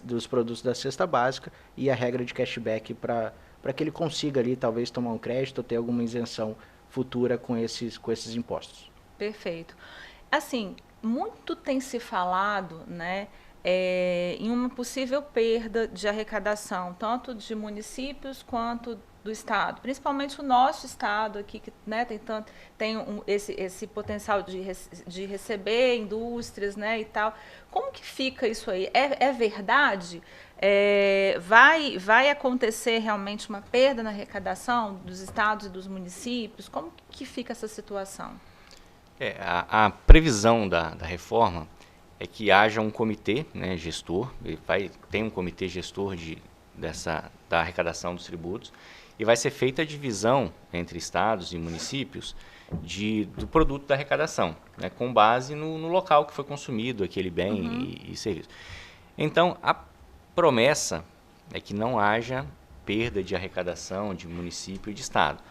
dos produtos da cesta básica e a regra de cashback para que ele consiga ali talvez tomar um crédito ou ter alguma isenção futura com esses impostos. Perfeito. Assim, muito tem se falado, né, em uma possível perda de arrecadação, tanto de municípios quanto do Estado, principalmente o nosso Estado aqui, que, né, tem esse potencial de receber indústrias, né, e tal. Como que fica isso aí? É verdade? Vai acontecer realmente uma perda na arrecadação dos estados e dos municípios? Como que fica essa situação? A previsão da reforma é que haja um comitê, né, gestor, tem um comitê gestor da arrecadação dos tributos, e vai ser feita a divisão entre estados e municípios do produto da arrecadação, né, com base no local que foi consumido aquele bem e serviço. Então, a promessa é que não haja perda de arrecadação de município e de estado,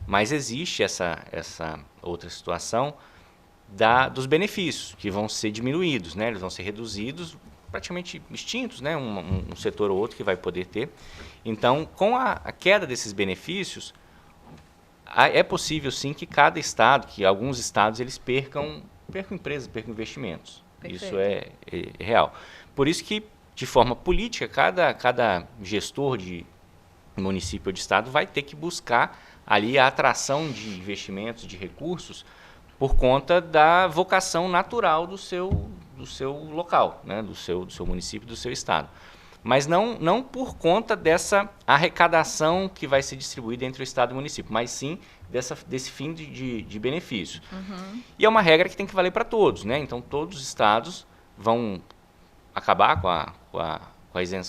mas existe essa outra situação dos benefícios, que vão ser diminuídos, né? Eles vão ser reduzidos, praticamente extintos, né? Um setor ou outro que vai poder ter. Então, com a queda desses benefícios, é possível sim que cada estado, que alguns estados, eles percam empresas, percam investimentos. Perfeito. Isso é real. Por isso que, de forma política, cada gestor de município ou de estado vai ter que buscar ali a atração de investimentos, de recursos, por conta da vocação natural do seu local, né? do seu município, do seu estado. Mas não por conta dessa arrecadação que vai ser distribuída entre o estado e o município, mas sim desse fim de benefício. E é uma regra que tem que valer para todos, né? Então, todos os estados vão acabar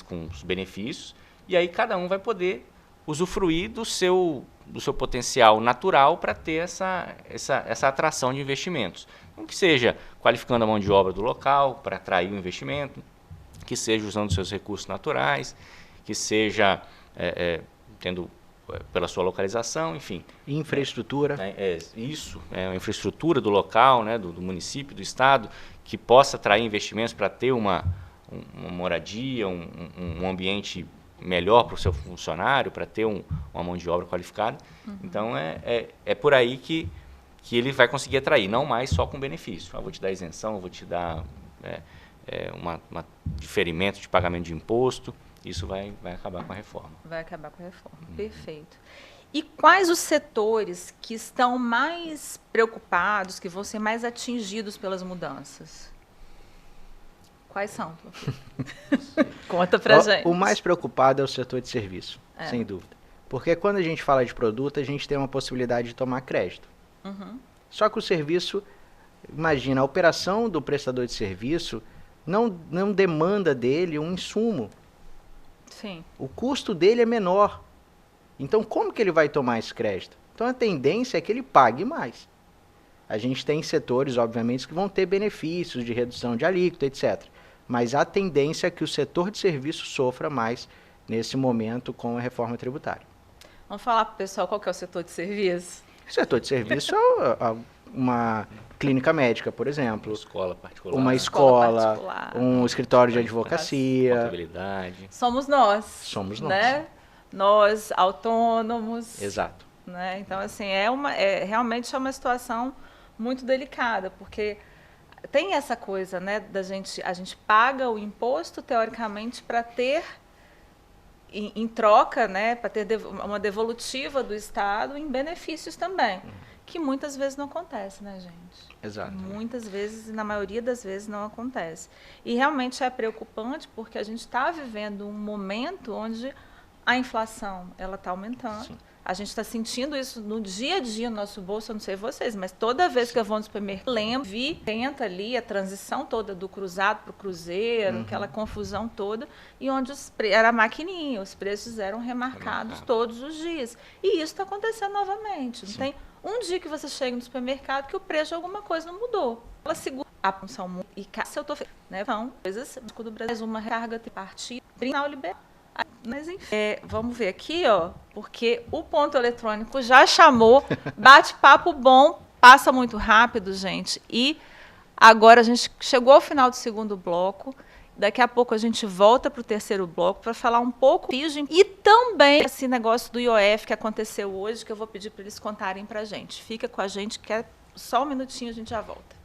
com os benefícios, e aí cada um vai poder usufruir do seu potencial natural para ter essa atração de investimentos. Então, que seja qualificando a mão de obra do local para atrair o investimento, que seja usando seus recursos naturais, que seja tendo pela sua localização, enfim. Infraestrutura. A infraestrutura do local, né, do município, do estado, que possa atrair investimentos para ter uma moradia, um ambiente melhor para o seu funcionário, para ter uma mão de obra qualificada. Então, é por aí que ele vai conseguir atrair, não mais só com benefício. Vou te dar isenção, vou te dar um diferimento de pagamento de imposto. Isso vai acabar com a reforma. Vai acabar com a reforma, perfeito. E quais os setores que estão mais preocupados, que vão ser mais atingidos pelas mudanças? Quais são? Conta pra gente. O mais preocupado é o setor de serviço, sem dúvida. Porque quando a gente fala de produto, a gente tem uma possibilidade de tomar crédito. Só que o serviço, imagina, a operação do prestador de serviço não demanda dele um insumo. Sim. O custo dele é menor. Então, como que ele vai tomar esse crédito? Então, a tendência é que ele pague mais. A gente tem setores, obviamente, que vão ter benefícios de redução de alíquota, etc. Mas a tendência é que o setor de serviço sofra mais nesse momento com a reforma tributária. Vamos falar para o pessoal qual que é o setor de serviço? O setor de serviço é uma clínica médica, por exemplo. Uma escola particular, um escritório de advocacia. Contabilidade. Somos nós. Somos nós. Né? Nós, autônomos. Exato. Né? Então, assim, realmente é uma situação muito delicada, porque tem essa coisa, né, a gente paga o imposto, teoricamente, para ter, em troca, né, para ter uma devolutiva do Estado em benefícios também, que muitas vezes não acontece, né, gente? Exato. Muitas vezes, na maioria das vezes, não acontece. E realmente é preocupante porque a gente está vivendo um momento onde a inflação ela está aumentando. Sim. A gente está sentindo isso no dia a dia no nosso bolso, eu não sei vocês, mas toda vez que eu vou no supermercado, lembro, tenta ali a transição toda do cruzado para o cruzeiro, aquela confusão toda, e onde era maquininha, os preços eram remarcados todos os dias. E isso está acontecendo novamente. Não tem um dia que você chega no supermercado que o preço de alguma coisa não mudou. Ela segura a função e se eu estou, né? Então, coisas do Brasil, uma recarga tripartida, liberal. Mas enfim, vamos ver aqui, ó, porque o ponto eletrônico já chamou, bate-papo bom, passa muito rápido, gente, e agora a gente chegou ao final do segundo bloco, daqui a pouco a gente volta para o terceiro bloco para falar um pouco e também esse negócio do IOF que aconteceu hoje, que eu vou pedir para eles contarem para a gente. Fica com a gente, que é só um minutinho, a gente já volta.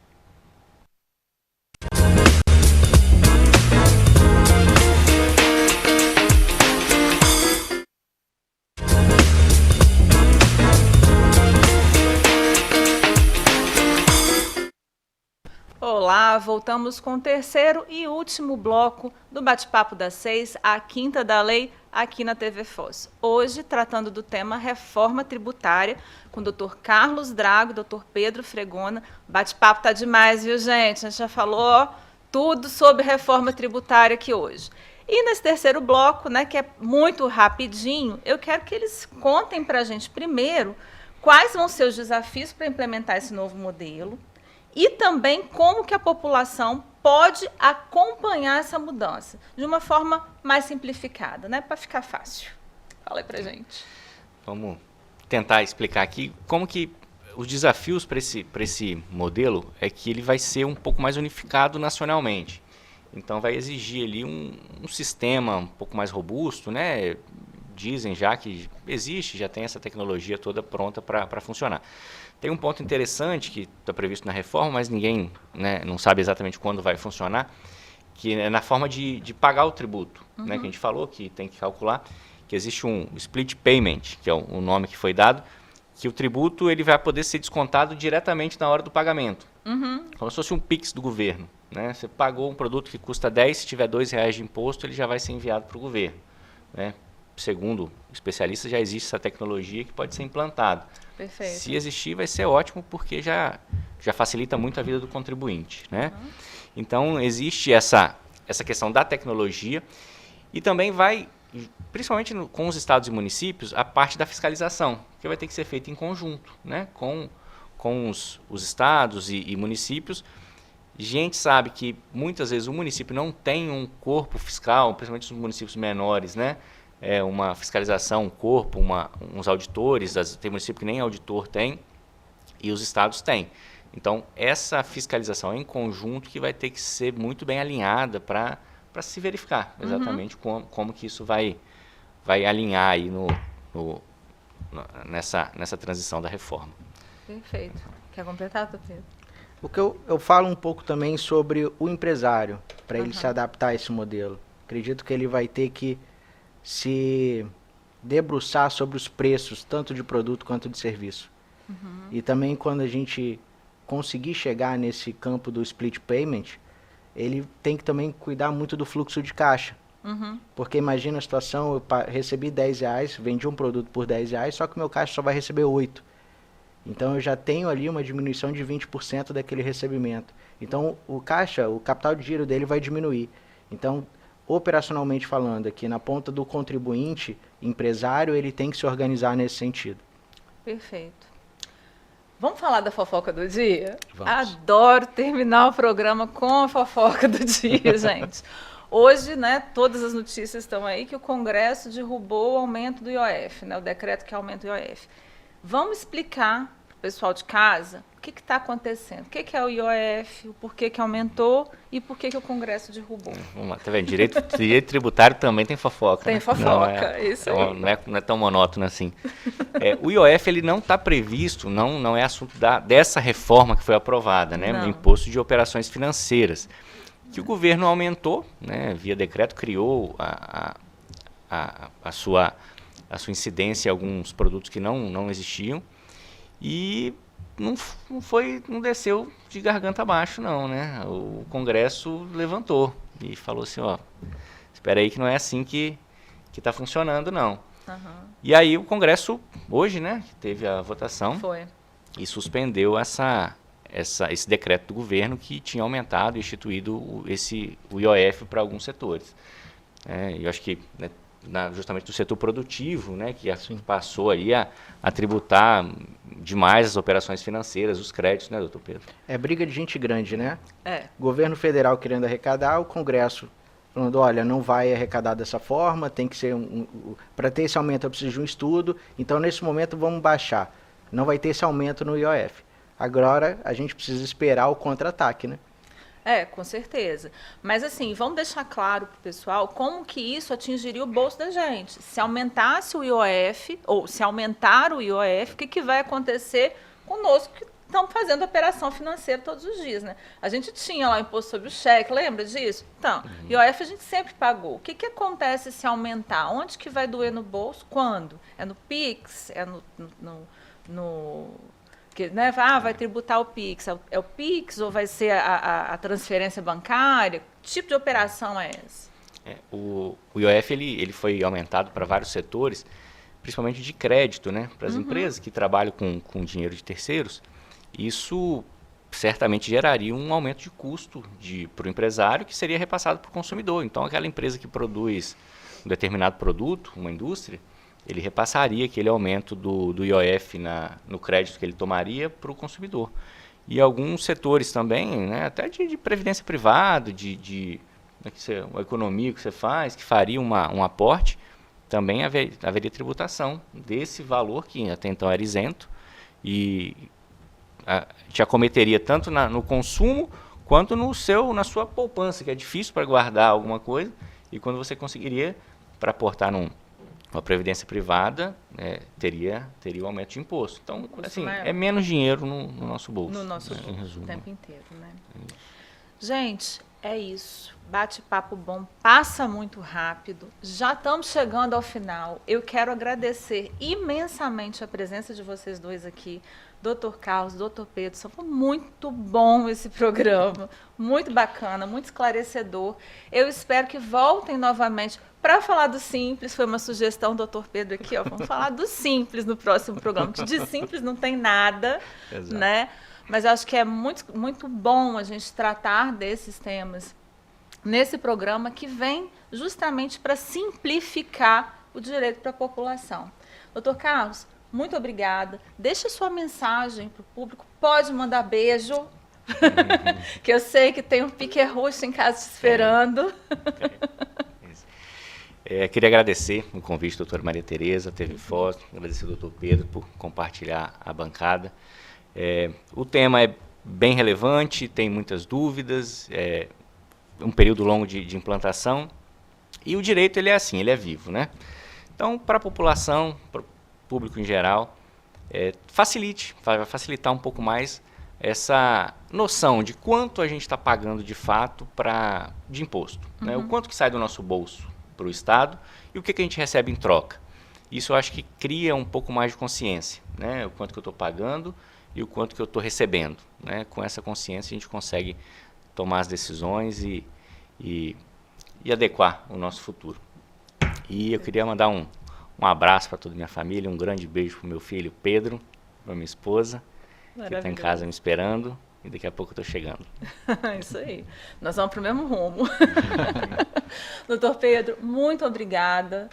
Olá, voltamos com o terceiro e último bloco do Bate-Papo das 6, a Quinta da Lei, aqui na TV Foz. Hoje, tratando do tema reforma tributária, com o Dr. Carlos Drago e Dr. Pedro Fregona. O bate-papo tá demais, viu, gente? A gente já falou tudo sobre reforma tributária aqui hoje. E nesse terceiro bloco, né, que é muito rapidinho, eu quero que eles contem para a gente primeiro quais vão ser os desafios para implementar esse novo modelo, e também como que a população pode acompanhar essa mudança de uma forma mais simplificada, né, para ficar fácil. Fala aí para gente. Vamos tentar explicar aqui como que os desafios para esse modelo é que ele vai ser um pouco mais unificado nacionalmente. Então vai exigir ali um sistema um pouco mais robusto, né? Dizem já que existe, já tem essa tecnologia toda pronta para funcionar. Tem um ponto interessante que está previsto na reforma, mas ninguém, né, não sabe exatamente quando vai funcionar, que é na forma de pagar o tributo, né, que a gente falou que tem que calcular, que existe um split payment, que é o nome que foi dado, que o tributo ele vai poder ser descontado diretamente na hora do pagamento, como se fosse um PIX do governo. Né? Você pagou um produto que custa 10, se tiver R$2 de imposto, ele já vai ser enviado para o governo. Né? Segundo especialistas, já existe essa tecnologia que pode ser implantada. Perfeito. Se existir, vai ser ótimo, porque já facilita muito a vida do contribuinte. Né? Então, existe essa questão da tecnologia e também vai, principalmente com os estados e municípios, a parte da fiscalização, que vai ter que ser feita em conjunto, né? com os estados e municípios. A gente sabe que muitas vezes o município não tem um corpo fiscal, principalmente os municípios menores, né? Uma fiscalização, um corpo, uns auditores, tem município que nem auditor tem, e os estados têm. Então, essa fiscalização em conjunto que vai ter que ser muito bem alinhada para se verificar exatamente como que isso vai alinhar aí nessa transição da reforma. Perfeito. Quer completar, Pedro? O que eu falo um pouco também sobre o empresário, para ele se adaptar a esse modelo. Acredito que ele vai ter que se debruçar sobre os preços, tanto de produto quanto de serviço. E também quando a gente conseguir chegar nesse campo do split payment, ele tem que também cuidar muito do fluxo de caixa. Porque imagina a situação, eu recebi R$10, vendi um produto por R$10, só que o meu caixa só vai receber 8. Então eu já tenho ali uma diminuição de 20% daquele recebimento. Então o caixa, o capital de giro dele vai diminuir. Então, operacionalmente falando, aqui na ponta do contribuinte, empresário, ele tem que se organizar nesse sentido. Perfeito. Vamos falar da fofoca do dia? Vamos. Adoro terminar o programa com a fofoca do dia, gente. Hoje, né, todas as notícias estão aí que o Congresso derrubou o aumento do IOF, né, o decreto que aumenta o IOF. Vamos explicar o pessoal de casa o que está acontecendo, o que é o IOF, o porquê que aumentou e por que o Congresso derrubou. Vamos lá, tá vendo? Direito tributário também tem fofoca. Tem, né? Fofoca, isso aí. Não é tão monótono assim. O IOF ele não está previsto, não é assunto dessa reforma que foi aprovada, né? Do Imposto de Operações Financeiras, que o governo aumentou, né? Via decreto, criou a sua incidência em alguns produtos que não existiam e não desceu de garganta abaixo, não, né? O Congresso levantou e falou assim, ó, espera aí que não é assim que está funcionando, não. Uhum. E aí o Congresso, hoje, né, teve a votação e suspendeu esse decreto do governo que tinha aumentado e instituído o IOF para alguns setores. Eu acho que, né, justamente do setor produtivo, né, que passou aí a tributar demais as operações financeiras, os créditos, né, doutor Pedro? É briga de gente grande, né? Governo federal querendo arrecadar, o Congresso falando, olha, não vai arrecadar dessa forma, tem que ser para ter esse aumento eu preciso de um estudo, então nesse momento vamos baixar. Não vai ter esse aumento no IOF. Agora a gente precisa esperar o contra-ataque, né? Com certeza. Mas assim, vamos deixar claro para o pessoal como que isso atingiria o bolso da gente. Se aumentasse o IOF, ou se aumentar o IOF, o que vai acontecer conosco que estamos fazendo operação financeira todos os dias, né? A gente tinha lá o imposto sobre o cheque, lembra disso? Então, IOF a gente sempre pagou. O que acontece se aumentar? Onde que vai doer no bolso? Quando? É no PIX? É no né, vai tributar o PIX. É o PIX ou vai ser a transferência bancária? Que tipo de operação é essa? O IOF ele foi aumentado para vários setores, principalmente de crédito, né, para as empresas que trabalham com dinheiro de terceiros. Isso certamente geraria um aumento de custo para o empresário que seria repassado para o consumidor. Então, aquela empresa que produz um determinado produto, uma indústria, ele repassaria aquele aumento do IOF no crédito que ele tomaria para o consumidor. E alguns setores também, né, até de previdência privada, uma economia que você faz, que faria um aporte, também haveria tributação desse valor que até então era isento e te acometeria tanto no consumo quanto na sua poupança, que é difícil para guardar alguma coisa, e quando você conseguiria para aportar uma previdência privada, teria o aumento de imposto. Então, assim, é menos dinheiro no nosso bolso. No nosso bolso, o tempo inteiro, né? Gente, é isso. Bate-papo bom, passa muito rápido. Já estamos chegando ao final. Eu quero agradecer imensamente a presença de vocês dois aqui. Dr. Carlos, Dr. Pedro, foi muito bom esse programa, muito bacana, muito esclarecedor. Eu espero que voltem novamente para falar do simples. Foi uma sugestão do Dr. Pedro aqui, ó. Vamos falar do simples no próximo programa, que de simples não tem nada, né? Mas eu acho que é muito, muito bom a gente tratar desses temas nesse programa que vem justamente para simplificar o direito para a população. Dr. Carlos, muito obrigada. Deixa sua mensagem para o público. Pode mandar beijo, que eu sei que tem um pique russo em casa te esperando. Queria agradecer o convite da doutora Maria Tereza, TV Foz, agradecer ao doutor Pedro por compartilhar a bancada. O tema é bem relevante, tem muitas dúvidas, um período longo de implantação, e o direito ele é assim, ele é vivo, né? Então, para a população, para o público em geral, vai facilitar um pouco mais essa noção de quanto a gente está pagando de fato de imposto, né? O quanto que sai do nosso bolso para o Estado e o que a gente recebe em troca. Isso eu acho que cria um pouco mais de consciência, né? O quanto que eu estou pagando e o quanto que eu estou recebendo, né? Com essa consciência a gente consegue tomar as decisões e adequar o nosso futuro. E eu queria mandar um abraço para toda a minha família, um grande beijo para o meu filho Pedro, para minha esposa, que está em casa me esperando, e daqui a pouco eu estou chegando. Isso aí. Nós vamos para o mesmo rumo. Doutor Pedro, muito obrigada.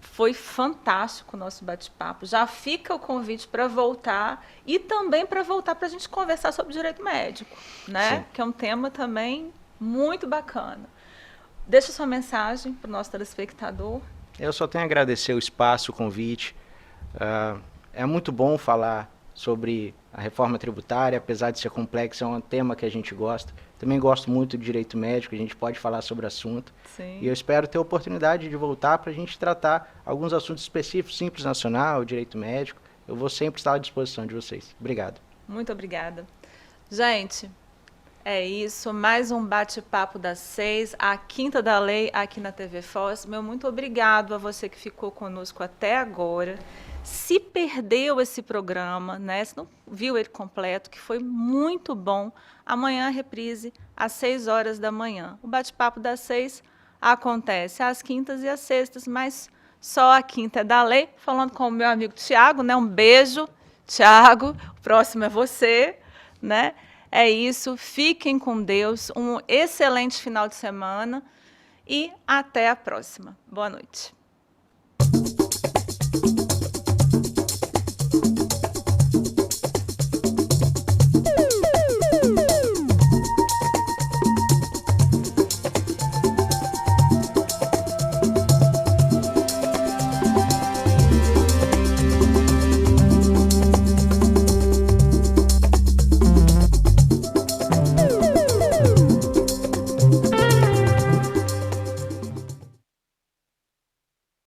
Foi fantástico o nosso bate-papo. Já fica o convite para voltar e também para voltar para a gente conversar sobre direito médico, né? Sim. Que é um tema também muito bacana. Deixa sua mensagem para o nosso telespectador. Eu só tenho a agradecer o espaço, o convite. É muito bom falar sobre a reforma tributária, apesar de ser complexo, é um tema que a gente gosta. Também gosto muito de direito médico, a gente pode falar sobre o assunto. Sim. E eu espero ter a oportunidade de voltar para a gente tratar alguns assuntos específicos, Simples Nacional, direito médico. Eu vou sempre estar à disposição de vocês. Obrigado. Muito obrigada. Gente, é isso. Mais um bate-papo das 6, a Quinta da Lei aqui na TV Foz. Meu muito obrigado a você que ficou conosco até agora. Se perdeu esse programa, né? Se não viu ele completo, que foi muito bom, amanhã reprise às 6 horas da manhã. O bate-papo das 6 acontece às quintas e às sextas, mas só a Quinta é da Lei. Falando com o meu amigo Tiago, né? Um beijo, Tiago. O próximo é você, né? É isso. Fiquem com Deus. Um excelente final de semana e até a próxima. Boa noite.